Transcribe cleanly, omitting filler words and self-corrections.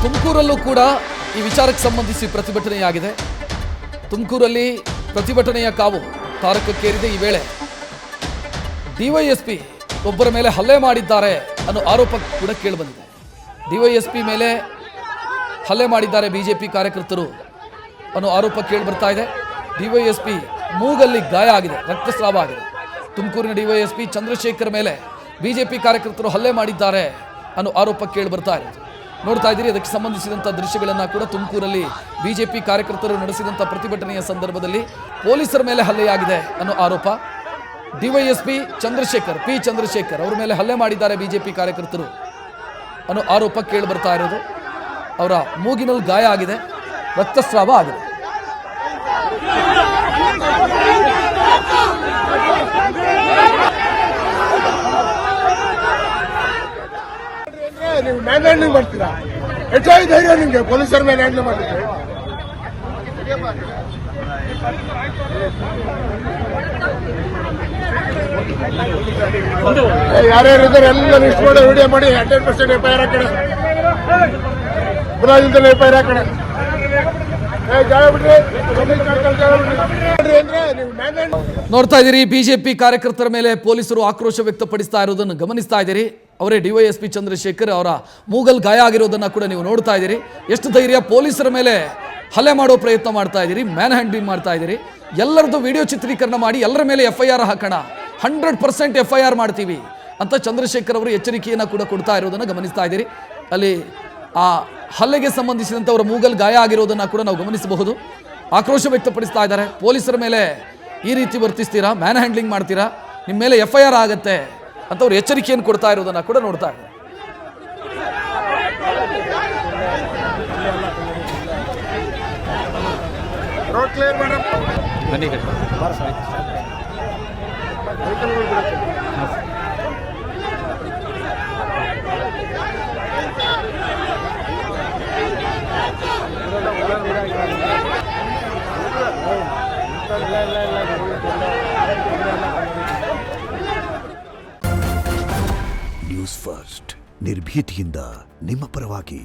ತುಮಕೂರಲ್ಲೂ ಕೂಡ ಈ ವಿಚಾರಕ್ಕೆ ಸಂಬಂಧಿಸಿ ಪ್ರತಿಭಟನೆಯಾಗಿದೆ. ತುಮಕೂರಲ್ಲಿ ಪ್ರತಿಭಟನೆಯ ಕಾವು ತಾರಕಕ್ಕೇರಿದೆ. ಈ ವೇಳೆ ಡಿವೈಎಸ್ಪಿ ಒಬ್ಬರ ಮೇಲೆ ಹಲ್ಲೆ ಮಾಡಿದ್ದಾರೆ ಅನ್ನೋ ಆರೋಪ ಕೂಡ ಕೇಳಿಬಂದಿದೆ. ಡಿವೈಎಸ್ಪಿ ಮೇಲೆ ಹಲ್ಲೆ ಮಾಡಿದ್ದಾರೆ ಬಿಜೆಪಿ ಕಾರ್ಯಕರ್ತರು ಅನ್ನೋ ಆರೋಪ ಕೇಳಿ ಬರ್ತಾ ಇದೆ. ಡಿವೈಎಸ್ಪಿ ಮೂಗಲ್ಲಿ ಗಾಯ ಆಗಿದೆ, ರಕ್ತಸ್ರಾವ ಆಗಿದೆ. ತುಮಕೂರಿನ ಡಿವೈಎಸ್ಪಿ ಚಂದ್ರಶೇಖರ್ ಮೇಲೆ ಬಿಜೆಪಿ ಕಾರ್ಯಕರ್ತರು ಹಲ್ಲೆ ಮಾಡಿದ್ದಾರೆ ಅನ್ನೋ ಆರೋಪ ಕೇಳಿ ಬರ್ತಾ ಇದೆ. ನೋಡ್ತಾ ಇದ್ದೀರಿ, ಅದಕ್ಕೆ ಸಂಬಂಧಿಸಿದಂಥ ದೃಶ್ಯಗಳನ್ನು ಕೂಡ ತುಮಕೂರಲ್ಲಿ ಬಿಜೆಪಿ ಕಾರ್ಯಕರ್ತರು ನಡೆಸಿದಂಥ ಪ್ರತಿಭಟನೆಯ ಸಂದರ್ಭದಲ್ಲಿ ಪೊಲೀಸರ ಮೇಲೆ ಹಲ್ಲೆಯಾಗಿದೆ ಅನ್ನೋ ಆರೋಪ. ಡಿವೈಎಸ್ಪಿ ಪಿ ಚಂದ್ರಶೇಖರ್ ಅವರ ಮೇಲೆ ಹಲ್ಲೆ ಮಾಡಿದ್ದಾರೆ ಬಿಜೆಪಿ ಕಾರ್ಯಕರ್ತರು ಅನ್ನೋ ಆರೋಪ ಕೇಳಿ ಬರ್ತಾ ಇರೋದು. ಅವರ ಮೂಗಿನಲ್ಲಿ ಗಾಯ ಆಗಿದೆ, ರಕ್ತಸ್ರಾವ ಆಗಿದೆ. ನೀವು ಮ್ಯಾನ್ ಹ್ಯಾಂಡ್ಲಿಂಗ್ ಮಾಡ್ತೀರಾ? ಹೆಚ್ಚಾಗಿ ಧೈರ್ಯ ನಿಮಗೆ ಪೊಲೀಸರ ಮೇಲೆ ಹ್ಯಾಂಡ್ಲ್ ಮಾಡಿದ್ರೆ. ಯಾರ್ಯಾರಿದ್ದಾರೆ ಎಲ್ಲ ಲಿಸ್ಟ್ ಮಾಡಿ ವಿಡಿಯೋ ಮಾಡಿ 100% FIR ಹಾಕಡೆ, ಬುರಾಜಿಲ್ದಲ್ಲಿ FIR ಹಾಕಡೆ. ನೋಡ್ತಾ ಇದ್ದೀರಿ, ಬಿಜೆಪಿ ಕಾರ್ಯಕರ್ತರ ಮೇಲೆ ಪೊಲೀಸರು ಆಕ್ರೋಶ ವ್ಯಕ್ತಪಡಿಸ್ತಾ ಇರೋದನ್ನು ಗಮನಿಸ್ತಾ ಇದ್ದೀರಿ. ಅವರೇ ಡಿವೈಎಸ್ಪಿ ಚಂದ್ರಶೇಖರ್, ಅವರ ಮೂಗಲ್ ಗಾಯ ಆಗಿರೋದನ್ನ ಕೂಡ ನೀವು ನೋಡ್ತಾ ಇದ್ದೀರಿ. ಎಷ್ಟು ಧೈರ್ಯ, ಪೊಲೀಸರ ಮೇಲೆ ಹಲ್ಲೆ ಮಾಡೋ ಪ್ರಯತ್ನ ಮಾಡ್ತಾ ಇದ್ದೀರಿ, ಮ್ಯಾನ್ ಹ್ಯಾಂಡ್ಲಿಂಗ್ ಮಾಡ್ತಾ ಇದ್ದೀರಿ. ಎಲ್ಲರದ್ದು ವಿಡಿಯೋ ಚಿತ್ರೀಕರಣ ಮಾಡಿ ಎಲ್ಲರ ಮೇಲೆ FIR ಹಾಕೋಣ, 100% FIR ಮಾಡ್ತೀವಿ ಅಂತ ಚಂದ್ರಶೇಖರ್ ಅವರು ಎಚ್ಚರಿಕೆಯನ್ನು ಕೂಡ ಕೊಡ್ತಾ ಇರೋದನ್ನು ಗಮನಿಸ್ತಾ ಇದ್ದೀರಿ. ಅಲ್ಲಿ ಆ ಹಲ್ಲೆಗೆ ಸಂಬಂಧಿಸಿದಂತೆ ಅವರ ಮೂಗಲ್ ಗಾಯ ಆಗಿರೋದನ್ನು ಕೂಡ ನಾವು ಗಮನಿಸಬಹುದು. ಆಕ್ರೋಶ ವ್ಯಕ್ತಪಡಿಸ್ತಾ ಇದ್ದಾರೆ. ಪೊಲೀಸರ ಮೇಲೆ ಈ ರೀತಿ ವರ್ತಿಸ್ತೀರಾ, ಮ್ಯಾನ್ ಹ್ಯಾಂಡ್ಲಿಂಗ್ ಮಾಡ್ತೀರಾ, ನಿಮ್ಮ ಮೇಲೆ FIR ಆಗುತ್ತೆ ಅಂತ ಅವ್ರು ಎಚ್ಚರಿಕೆಯನ್ನು ಕೊಡ್ತಾ ಇರೋದನ್ನು ಕೂಡ ನೋಡ್ತಾ ಇದ್ದಾರೆ. ನ್ಯೂಸ್ ಫಸ್ಟ್, ನಿರ್ಭೀತಿಯಿಂದ ನಿಮ್ಮ ಪರವಾಗಿ.